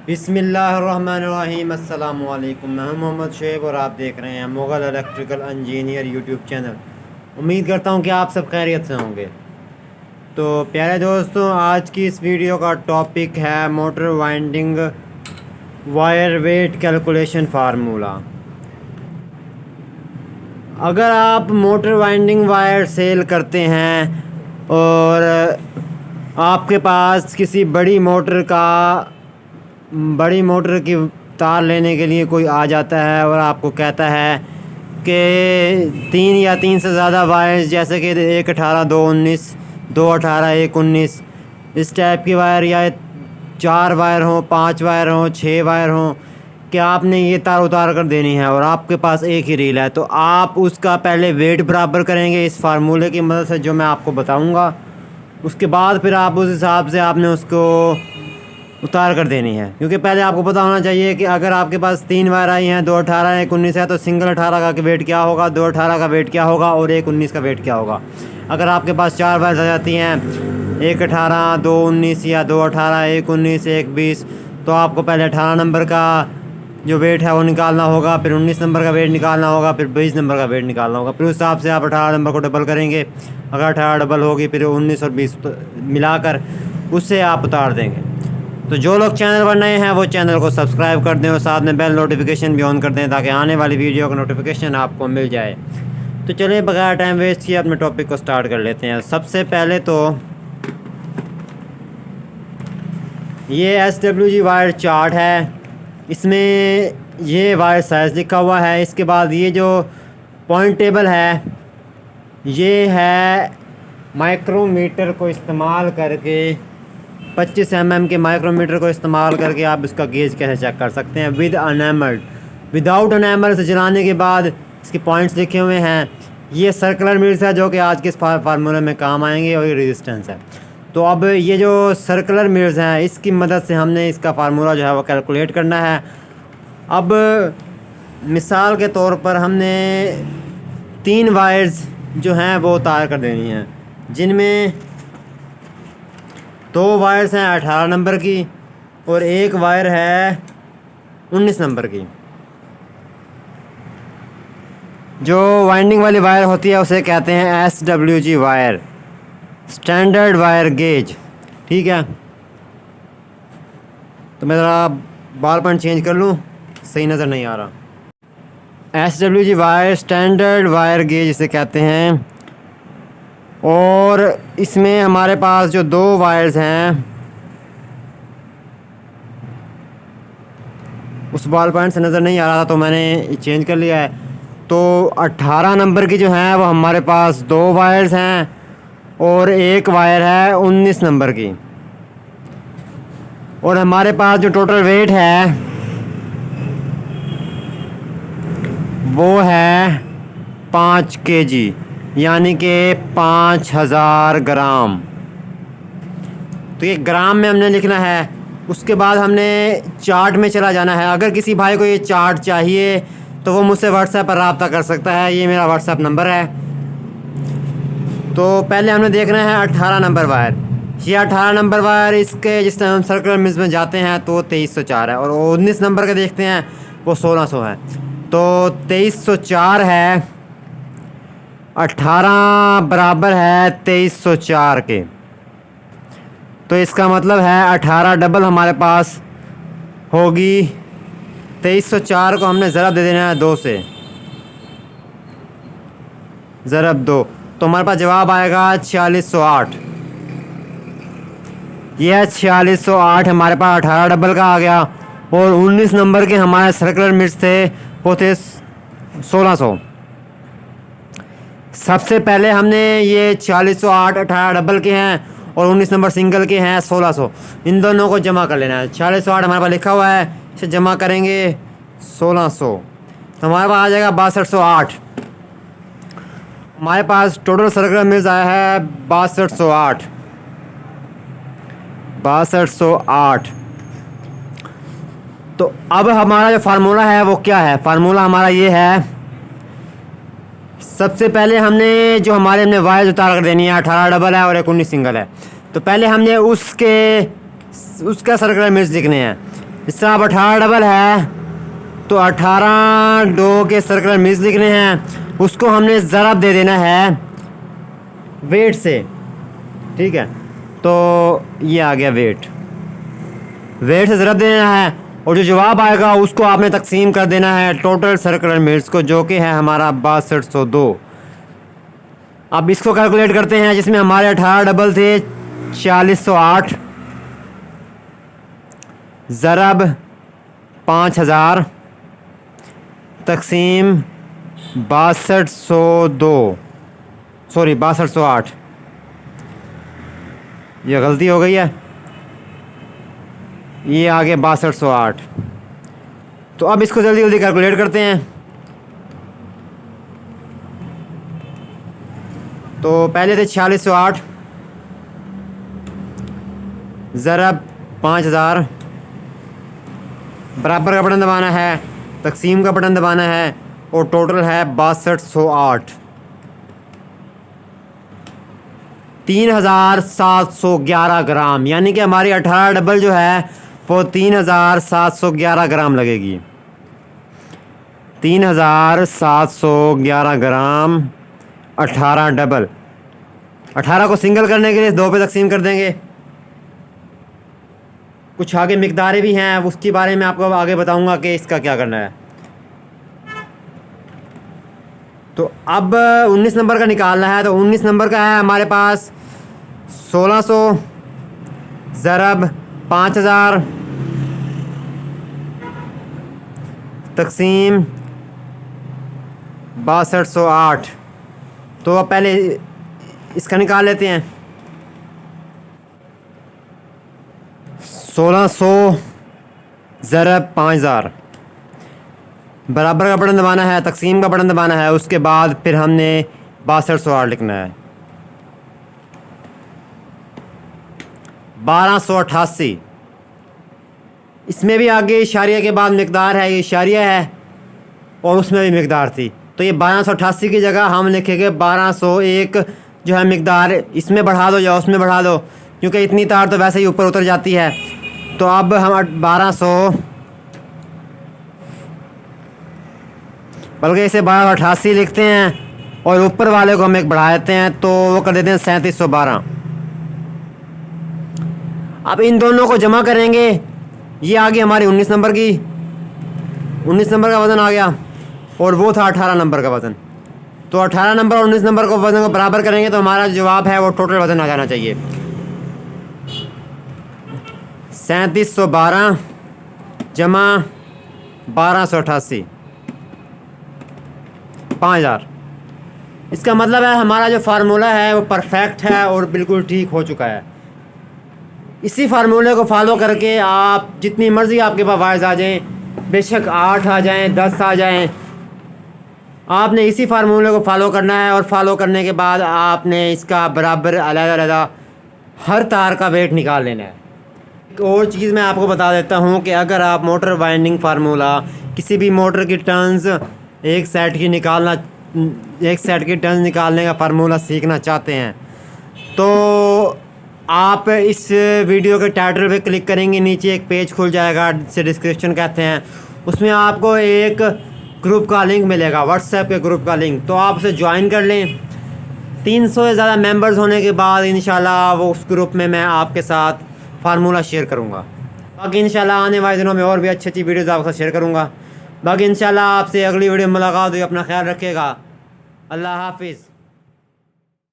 बिस्मिल्लाहिर्रहमानिर्रहीम। अस्सलाम वालेकुम। मैं हूं मोहम्मद शुएब और आप देख रहे हैं Mughal electrical engineer YouTube channel. उम्मीद करता हूं कि आप सब खैरियत से होंगे। तो प्यारे दोस्तों, आज की इस वीडियो का टॉपिक है motor winding wire weight calculation formula. अगर आप मोटर वाइंडिंग वायर सेल करते हैं और आपके पास किसी बड़ी मोटर की तार लेने के लिए कोई आ जाता है और आपको कहता है कि 3 से ज़्यादा वायर्स, जैसे कि 118, 219, 218, 119, इस टाइप की वायर, या 4 वायर हों, 5 वायर हों, 6 वायर हों, कि आपने ये तार उतार कर देनी है और आपके पास एक ही रील है, तो आप उसका पहले वेट बराबर करेंगे इस फार्मूले की मदद से जो मैं आपको बताऊंगा। उसके बाद फिर आप उस हिसाब से आपने उसको उतार कर देनी है, क्योंकि पहले आपको पता होना चाहिए कि अगर आपके पास 3 वायर आई हैं, 218, 119 है, तो सिंगल 18 का वेट क्या होगा, 218 का वेट क्या होगा और 119 का वेट क्या होगा। अगर आपके पास 4 वायर आ जाती हैं, 118, 219 या 218, 119, 120, तो आपको पहले 18 नंबर का जो वेट है वो निकालना होगा, फिर 19 नंबर का वेट निकालना होगा, फिर 20 नंबर का वेट निकालना होगा। फिर उस हिसाब से आप 18 नंबर को डबल करेंगे। अगर 18 डबल होगी फिर 19 और 20 मिलाकर उससे आप उतार देंगे। तो जो लोग चैनल पर नए हैं वो चैनल को सब्सक्राइब कर दें और साथ में बेल नोटिफिकेशन भी ऑन कर दें, ताकि आने वाली वीडियो का नोटिफिकेशन आपको मिल जाए। तो चलिए बगैर टाइम वेस्ट किए अपने टॉपिक को स्टार्ट कर लेते हैं। सबसे पहले तो ये SWG वायर चार्ट है, इसमें ये वायर साइज़ लिखा हुआ है। इसके बाद ये जो पॉइंट टेबल है, ये है माइक्रोमीटर को इस्तेमाल करके, 25 mm के माइक्रोमीटर को इस्तेमाल करके आप इसका गेज कैसे चेक कर सकते हैं विद अनएमल्ड। विदाउट अनएमल्ड से जलाने के बाद इसके पॉइंट्स लिखे हुए हैं। ये सर्कुलर मिल्स है जो कि आज के इस फार्मूले में काम आएंगे, और ये रेजिस्टेंस है। तो अब ये जो सर्कुलर मिल्स हैं, इसकी मदद से हमने इसका फार्मूला जो है वो कैलकुलेट करना है। अब मिसाल के तौर पर हमने 3 वायर्स जो हैं वो उतार कर देनी हैं, जिनमें 2 वायर्स हैं 18 नंबर की और 1 वायर है 19 नंबर की। जो वाइंडिंग वाली वायर होती है उसे कहते हैं SWG wire, standard wire gauge. ठीक है, तो मैं ज़रा बाल पॉइंट चेंज कर लूँ, सही नज़र नहीं आ रहा। SWG wire standard wire gauge इसे कहते हैं। और इसमें हमारे पास जो 2 वायर्स हैं, उस बॉल पॉइंट से नज़र नहीं आ रहा था तो मैंने चेंज कर लिया है। तो 18 नंबर की जो है वो हमारे पास 2 वायर्स हैं और 1 वायर है 19 नंबर की। और हमारे पास जो टोटल वेट है वो है 5 kg, यानी कि 5000 ग्राम। तो ये ग्राम में हमने लिखना है। उसके बाद हमने चार्ट में चला जाना है। अगर किसी भाई को ये चार्ट चाहिए तो वो मुझसे व्हाट्सएप पर रब्ता कर सकता है, ये मेरा व्हाट्सएप नंबर है। तो पहले हमने देखना है 18 नंबर वायर। ये 18 नंबर वायर, इसके जिस टाइम हम सर्कुलर मिल्स में जाते हैं तो 2304 है, और 19 नंबर का देखते हैं वो 1600 है। तो 2304 है, 18 बराबर है 2304 के। तो इसका मतलब है 18 डबल हमारे पास होगी। 2304 को हमने ज़रब दे देना है 2 से, ज़रब 2, तो हमारे पास जवाब आएगा 4608। यह 4608 हमारे पास 18 डबल का आ गया, और 19 नंबर के हमारे सर्कुलर मिल्स थे वो थे 1600। सबसे पहले हमने ये 4608 18 डबल के हैं और 19 नंबर सिंगल के हैं 1600, इन दोनों को जमा कर लेना है। 4608 हमारे पास लिखा हुआ है, इसे जमा करेंगे 1600 तो हमारे पास आ जाएगा 6208। हमारे पास टोटल सर्कुलर मिल्स आया है 6208। 6208। तो अब हमारा जो फार्मूला है वो क्या है? फार्मूला हमारा ये है, सबसे पहले हमने जो हमने वायर उतार कर देनी है, 18 डबल है और 19 सिंगल है, तो पहले हमने उसका सर्कुलर मिल्स लिखने हैं। इस तरह अब 18 डबल है तो 18 डो के सर्कुलर मिल्स लिखने हैं, उसको हमने ज़रब दे देना है वेट से। ठीक है, तो ये आ गया वेट से ज़रब देना है और जो जवाब आएगा उसको आपने तकसीम कर देना है टोटल सर्कुलर मिल्स को, जो कि है हमारा 6202। अब इसको कैलकुलेट करते हैं, जिसमें हमारे 18 डबल थे 4608 ज़रब 5000 तकसीम 6208। ये गलती हो गई है, ये आ गया 6208। तो अब इसको जल्दी जल्दी कैलकुलेट करते हैं। तो पहले थे 4608 ज़रब 5000, बराबर का बटन दबाना है, तकसीम का बटन दबाना है और टोटल है 6208। 3711 ग्राम, यानी कि हमारी 18 डबल जो है वो 3711 ग्राम लगेगी। 3711 ग्राम 18 डबल। 18 को सिंगल करने के लिए 2 पे तकसीम कर देंगे। कुछ आगे मिकदारें भी हैं, उसके बारे में आपको आगे बताऊंगा कि इसका क्या करना है। तो अब 19 नंबर का निकालना है। तो 19 नंबर का है हमारे पास 1600 ज़रब 5000 तकसीम 6208। तो अब पहले इसका निकाल लेते हैं। 1600 ज़रब 5000, बराबर का बटन दबाना है, तकसीम का बटन दबाना है, उसके बाद फिर हमने 6208 लिखना है। 1288, इसमें भी आगे इशारिया के बाद मिकदार है, ये इशारिया है और उसमें भी मिकदार थी। तो ये 1288 की जगह हम लिखेंगे 1201 जो है मिकदार, इसमें बढ़ा दो या उसमें बढ़ा दो, क्योंकि इतनी तार तो वैसे ही ऊपर उतर जाती है। तो अब हम 1200 बल्कि इसे 1288 लिखते हैं और ऊपर वाले को हम एक बढ़ा देते हैं, तो वो कर देते हैं 3712। अब इन दोनों को जमा करेंगे, ये आ गई हमारी 19 नंबर की, 19 नंबर का वज़न आ गया और वो था 18 नंबर का वज़न। तो 18 नंबर और 19 नंबर को वज़न को बराबर करेंगे तो हमारा जवाब है वो टोटल वज़न आ जाना चाहिए 3712 जमा 1288 5000। इसका मतलब है हमारा जो फार्मूला है वो परफेक्ट है और बिल्कुल ठीक हो चुका है। इसी फार्मूले को फॉलो करके आप जितनी मर्ज़ी आपके पास वाइज आ जाएं, बेशक 8 आ जाएं, 10 आ जाएं, आपने इसी फार्मूले को फॉलो करना है और फॉलो करने के बाद आपने इसका बराबर अलग-अलग हर तार का वेट निकाल लेना है। एक और चीज़ मैं आपको बता देता हूँ कि अगर आप मोटर वाइंडिंग फार्मूला किसी भी मोटर की टर्न्स एक सेट की टर्न्स निकालने का फार्मूला सीखना चाहते हैं तो आप इस वीडियो के टाइटल पे क्लिक करेंगे, नीचे एक पेज खुल जाएगा जिसे डिस्क्रिप्शन कहते हैं, उसमें आपको एक ग्रुप का लिंक मिलेगा, व्हाट्सएप के ग्रुप का लिंक। तो आप उसे ज्वाइन कर लें। 300 से ज़्यादा मेंबर्स होने के बाद इंशाल्लाह वो उस ग्रुप में मैं आपके साथ फार्मूला शेयर करूँगा। बाकी इंशाल्लाह आने वाले दिनों में और भी अच्छी वीडियोज़ आपके साथ शेयर करूँगा। बाकी इंशाल्लाह आपसे अगली वीडियो में मुलाकात हुई। अपना ख्याल रखिएगा। अल्लाह हाफिज़।